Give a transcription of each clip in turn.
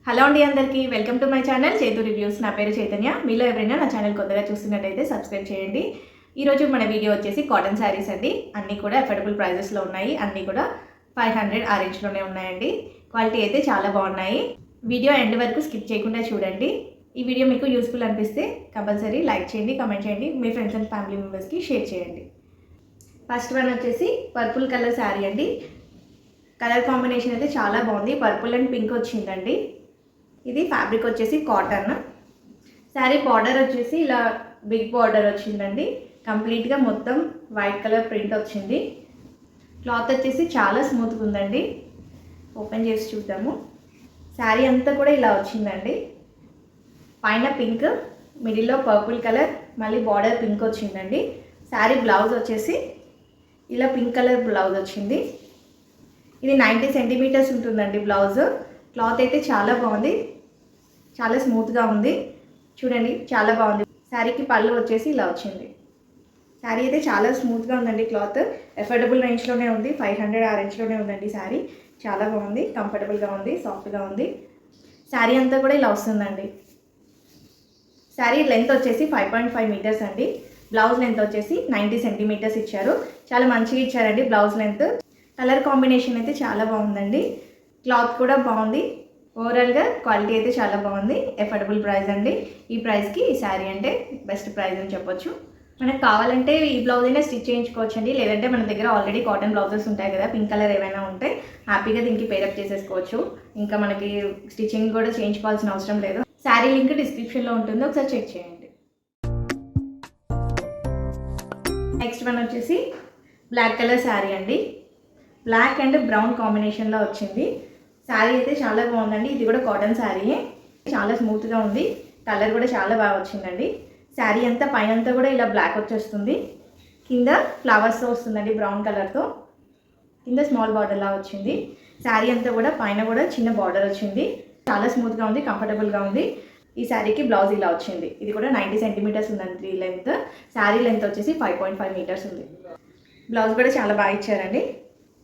Hello అండి అందరికీ welcome to my channel చేతు రివ్యూస్. నా పేరు చైతన్య. మీలో ఎవరైనా నా ఛానల్ కొత్తగా చూస్తున్నట్టయితే సబ్స్క్రైబ్ చేయండి. ఈరోజు మన వీడియో వచ్చేసి కాటన్ శారీస్ అండి. అన్నీ కూడా అఫోర్డబుల్ ప్రైజెస్లో ఉన్నాయి. అన్నీ కూడా 500 ఆ రేంజ్లోనే ఉన్నాయండి. క్వాలిటీ అయితే చాలా బాగున్నాయి. వీడియో ఎండ్ వరకు స్కిప్ చేయకుండా చూడండి. ఈ వీడియో మీకు యూస్ఫుల్ అనిపిస్తే కంపల్సరీ లైక్ చేయండి, కమెంట్ చేయండి, మీ ఫ్రెండ్స్ అండ్ ఫ్యామిలీ మెంబర్స్కి షేర్ చేయండి. ఫస్ట్ వన్ వచ్చేసి పర్పుల్ కలర్ శారీ అండి. కలర్ కాంబినేషన్ అయితే చాలా బాగుంది. పర్పుల్ అండ్ పింక్ వచ్చిందండి. ఇది ఫ్యాబ్రిక్ వచ్చేసి కాటన్. శారీ బార్డర్ వచ్చేసి ఇలా బిగ్ బార్డర్ వచ్చిందండి. కంప్లీట్గా మొత్తం వైట్ కలర్ ప్రింట్ వచ్చింది. క్లాత్ వచ్చేసి చాలా స్మూత్గా ఉందండి. ఓపెన్ చేసి చూద్దాము. శారీ అంతా కూడా ఇలా వచ్చిందండి. పైన పింక్, మిడిల్లో పర్పుల్ కలర్, మళ్ళీ బార్డర్ పింక్ వచ్చిందండి. శారీ బ్లౌజ్ వచ్చేసి ఇలా పింక్ కలర్ బ్లౌజ్ వచ్చింది. ఇది 90 సెంటీమీటర్స్ ఉంటుందండి బ్లౌజ్. క్లాత్ అయితే చాలా బాగుంది, చాలా స్మూత్గా ఉంది. చూడండి, చాలా బాగుంది. శారీకి పళ్ళు వచ్చేసి ఇలా వచ్చింది. శారీ అయితే చాలా స్మూత్గా ఉందండి. క్లాత్ అఫోర్డబుల్ రేంజ్లోనే ఉంది. 500 ఆ రేంజ్లోనే ఉందండి. శారీ చాలా బాగుంది, కంఫర్టబుల్గా ఉంది, సాఫ్ట్గా ఉంది. శారీ అంతా కూడా ఇలా వస్తుందండి. శారీ లెంత్ వచ్చేసి 5.5 మీటర్స్ అండి. బ్లౌజ్ లెంత్ వచ్చేసి 90 సెంటీమీటర్స్ ఇచ్చారు. చాలా మంచిగా ఇచ్చారండి బ్లౌజ్ లెంత్. కలర్ కాంబినేషన్ అయితే చాలా బాగుందండి. క్లాత్ కూడా బాగుంది. ఓవరాల్గా క్వాలిటీ అయితే చాలా బాగుంది. అఫోర్డబుల్ ప్రైస్ అండి. ఈ ప్రైస్కి ఈ శారీ అంటే బెస్ట్ ప్రైస్ అని చెప్పొచ్చు. మనకు కావాలంటే ఈ బ్లౌజ్ అయినా స్టిచ్ చేయించుకోవచ్చు అండి. లేదంటే మన దగ్గర ఆల్రెడీ కాటన్ బ్లౌజెస్ ఉంటాయి కదా, పింక్ కలర్ ఏమైనా ఉంటే హ్యాపీగా దీనికి పేరప్ చేసేసుకోవచ్చు. ఇంకా మనకి స్టిచ్చింగ్ కూడా చేయించుకోవాల్సిన అవసరం లేదు. శారీ లింక్ డిస్క్రిప్షన్లో ఉంటుంది, ఒకసారి చెక్ చేయండి. నెక్స్ట్ వన్ వచ్చేసి బ్లాక్ కలర్ శారీ అండి. బ్లాక్ అండ్ బ్రౌన్ కాంబినేషన్లో వచ్చింది. శారీ అయితే చాలా బాగుందండి. ఇది కూడా కాటన్ శారీయే. చాలా స్మూత్గా ఉంది. కలర్ కూడా చాలా బాగా వచ్చిందండి. శారీ అంతా పైన అంతా కూడా ఇలా బ్లాక్ వచ్చేస్తుంది. కింద ఫ్లవర్స్తో వస్తుందండి, బ్రౌన్ కలర్తో. కింద స్మాల్ బార్డర్లా వచ్చింది. శారీ అంతా కూడా పైన కూడా చిన్న బార్డర్ వచ్చింది. చాలా స్మూత్గా ఉంది, కంఫర్టబుల్గా ఉంది. ఈ శారీకి బ్లౌజ్ ఇలా వచ్చింది. ఇది కూడా 90 సెంటీమీటర్స్ ఉందండి లెంత్. శారీ లెంత్ వచ్చేసి 5.5 మీటర్స్ ఉంది. బ్లౌజ్ కూడా చాలా బాగా ఇచ్చారండి.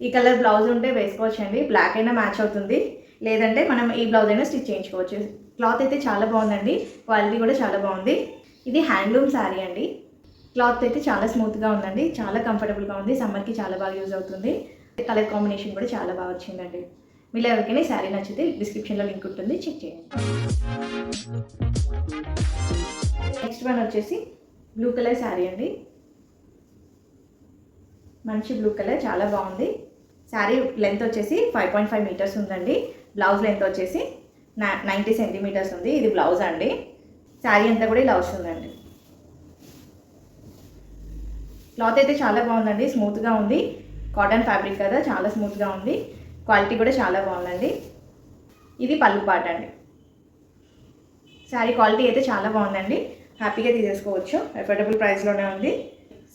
ఈ కలర్ బ్లౌజ్ ఉంటే వేసుకోవచ్చండి. బ్లాక్ అయినా మ్యాచ్ అవుతుంది, లేదంటే మనం ఈ బ్లౌజ్ అయినా స్టిచ్ చేయించుకోవచ్చు. క్లాత్ అయితే చాలా బాగుందండి. క్వాలిటీ కూడా చాలా బాగుంది. ఇది హ్యాండ్లూమ్ శారీ అండి. క్లాత్ అయితే చాలా స్మూత్గా ఉందండి. చాలా కంఫర్టబుల్గా ఉంది. సమ్మర్కి చాలా బాగా యూజ్ అవుతుంది. కలర్ కాంబినేషన్ కూడా చాలా బాగా వచ్చిందండి. మీరు ఎవరికైనా శారీ నచ్చితే డిస్క్రిప్షన్లో లింక్ ఉంటుంది, చెక్ చేయండి. నెక్స్ట్ వన్ వచ్చేసి బ్లూ కలర్ శారీ అండి. మంచి బ్లూ కలర్, చాలా బాగుంది. శారీ లెంత్ వచ్చేసి 5.5 మీటర్స్ ఉందండి. బ్లౌజ్ లెంత్ వచ్చేసి 90 సెంటీమీటర్స్ ఉంది. ఇది బ్లౌజ్ అండి. శారీ అంతా కూడా ఇలా వస్తుందండి. క్లాత్ అయితే చాలా బాగుందండి, స్మూత్గా ఉంది. కాటన్ ఫ్యాబ్రిక్ కదా, చాలా స్మూత్గా ఉంది. క్వాలిటీ కూడా చాలా బాగుందండి. ఇది పళ్ళు పాట అండి. శారీ క్వాలిటీ అయితే చాలా బాగుందండి. హ్యాపీగా తీసేసుకోవచ్చు. అఫోర్డబుల్ ప్రైస్లోనే ఉంది.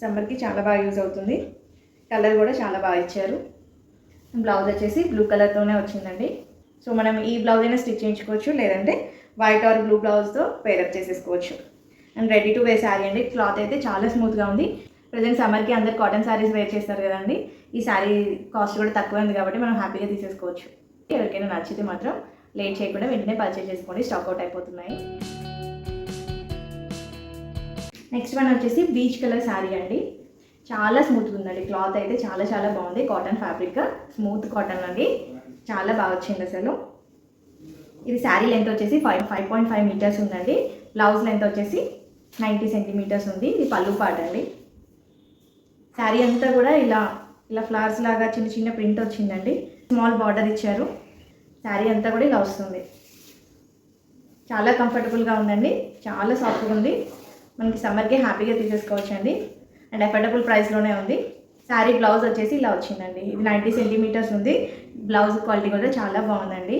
సమ్మర్కి చాలా బాగా యూజ్ అవుతుంది. కలర్ కూడా చాలా బాగా ఇచ్చారు. బ్లౌజ్ వచ్చేసి బ్లూ కలర్తోనే వచ్చిందండి. సో మనం ఈ బ్లౌజ్ అయినా స్టిచ్ చేయించుకోవచ్చు, లేదంటే వైట్ ఆర్ బ్లూ బ్లౌజ్తో పేరప్ చేసేసుకోవచ్చు. And ready to wear sari అండి. క్లాత్ అయితే చాలా స్మూత్గా ఉంది. ప్రజెంట్ సమ్మర్కి అందరు కాటన్ శారీస్ వేర్ చేస్తారు కదండి. ఈ శారీ కాస్ట్ కూడా తక్కువ ఉంది కాబట్టి మనం హ్యాపీగా తీసేసుకోవచ్చు. ఎవరికైనా నచ్చితే మాత్రం లేట్ చేయకుండా వెంటనే పర్చేస్ చేసుకోండి, స్టాక్ అవుట్ అయిపోతున్నాయి. నెక్స్ట్ వన్ వచ్చేసి బీచ్ కలర్ శారీ అండి. చాలా స్మూత్గా ఉందండి. క్లాత్ అయితే చాలా చాలా బాగుంది. కాటన్ ఫ్యాబ్రిక్, స్మూత్ కాటన్ అండి. చాలా బాగా వచ్చింది అసలు. ఇది శారీ లెంత్ వచ్చేసి 5.5 మీటర్స్ ఉందండి. బ్లౌజ్ లెంత్ వచ్చేసి 90 సెంటీమీటర్స్ ఉంది. ఇది పళ్ళు పాట అండి. శారీ అంతా కూడా ఇలా ఇలా ఫ్లవర్స్ లాగా చిన్న చిన్న ప్రింట్ వచ్చిందండి. స్మాల్ బార్డర్ ఇచ్చారు. శారీ అంతా కూడా ఇలా వస్తుంది. చాలా కంఫర్టబుల్గా ఉందండి. చాలా సాఫ్ట్గా ఉంది. మనకి సమ్మర్కి హ్యాపీగా తీసేసుకోవచ్చు అండి. అండ్ అఫోర్డబుల్ ప్రైస్లోనే ఉంది. శారీ బ్లౌజ్ వచ్చేసి ఇలా వచ్చిందండి. ఇది 90 సెంటీమీటర్స్ ఉంది. బ్లౌజ్ క్వాలిటీ కూడా చాలా బాగుందండి.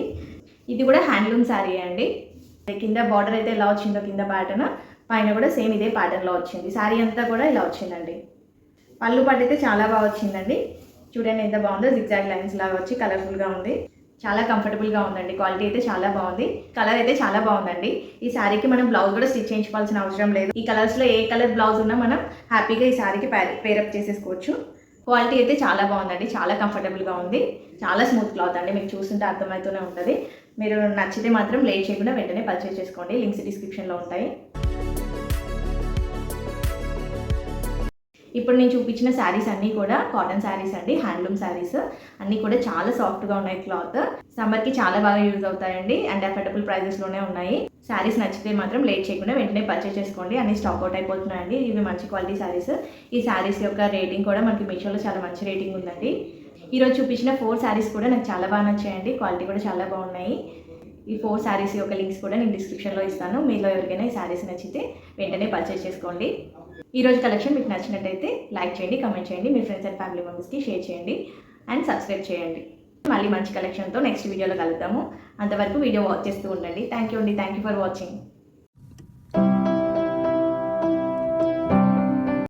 ఇది కూడా హ్యాండ్లూమ్ శారీ అండి. కింద బార్డర్ అయితే ఎలా వచ్చిందో కింద ప్యాటర్న్, పైన కూడా సేమ్ ఇదే ప్యాటర్న్లో వచ్చింది. శారీ అంతా కూడా ఇలా వచ్చిందండి. పళ్ళు పాటు అయితే చాలా బాగా వచ్చిందండి. చూడండి ఎంత బాగుందో, జిగ్జాగ్ లైన్స్ లాగా వచ్చి కలర్ఫుల్గా ఉంది. చాలా కంఫర్టబుల్గా ఉందండి. క్వాలిటీ అయితే చాలా బాగుంది. కలర్ అయితే చాలా బాగుందండి. ఈ శారీకి మనం బ్లౌజ్ కూడా స్టిచ్ చేయించుకోవాల్సిన అవసరం లేదు. ఈ కలర్స్లో ఏ కలర్ బ్లౌజ్ ఉన్నా మనం హ్యాపీగా ఈ శారీకి పేరప్ చేసేసుకోవచ్చు. క్వాలిటీ అయితే చాలా బాగుందండి. చాలా కంఫర్టబుల్గా ఉంది. చాలా స్మూత్ క్లాత్ అండి. మీకు చూస్తుంటే అర్థమవుతూనే ఉంటుంది. మీరు నచ్చితే మాత్రం లేట్ చేయకుండా వెంటనే పర్చేస్ చేసుకోండి. లింక్స్ డిస్క్రిప్షన్లో ఉంటాయి. ఇప్పుడు నేను చూపించిన శారీస్ అన్నీ కూడా కాటన్ శారీస్ అండి, హ్యాండ్లూమ్ శారీస్. అన్నీ కూడా చాలా సాఫ్ట్గా ఉన్నాయి. క్లాత్ సమ్మర్కి చాలా బాగా యూజ్ అవుతాయండి అండ్ అఫోర్డబుల్ ప్రైజెస్లోనే ఉన్నాయి. శారీస్ నచ్చితే మాత్రం లేట్ చేయకుండా వెంటనే పర్చేస్ చేసుకోండి. అన్ని స్టాక్ అవుట్ అయిపోతున్నాయండి. ఇవి మంచి క్వాలిటీ శారీస్. ఈ శారీస్ యొక్క రేటింగ్ కూడా మనకి మీషోలో చాలా మంచి రేటింగ్ ఉందండి. ఈరోజు చూపించిన 4 శారీస్ కూడా నాకు చాలా బాగా నచ్చాయండి. క్వాలిటీ కూడా చాలా బాగున్నాయి. ఈ 4 శారీస్ యొక్క లింక్స్ కూడా నేను డిస్క్రిప్షన్లో ఇస్తాను. మీలో ఎవరికైనా ఈ శారీస్ నచ్చితే వెంటనే పర్చేస్ చేసుకోండి. ఈరోజు కలెక్షన్ మీకు నచ్చినట్టయితే లైక్ చేయండి, కమెంట్ చేయండి, మీ ఫ్రెండ్స్ అండ్ ఫ్యామిలీ మెంబర్స్కి షేర్ చేయండి అండ్ సబ్స్క్రైబ్ చేయండి. మళ్ళీ మంచి కలెక్షన్తో నెక్స్ట్ వీడియోలో కలుద్దాము. అంతవరకు వీడియో వాచ్ చేస్తూ ఉండండి. థ్యాంక్ యూ అండి. Thank you for watching.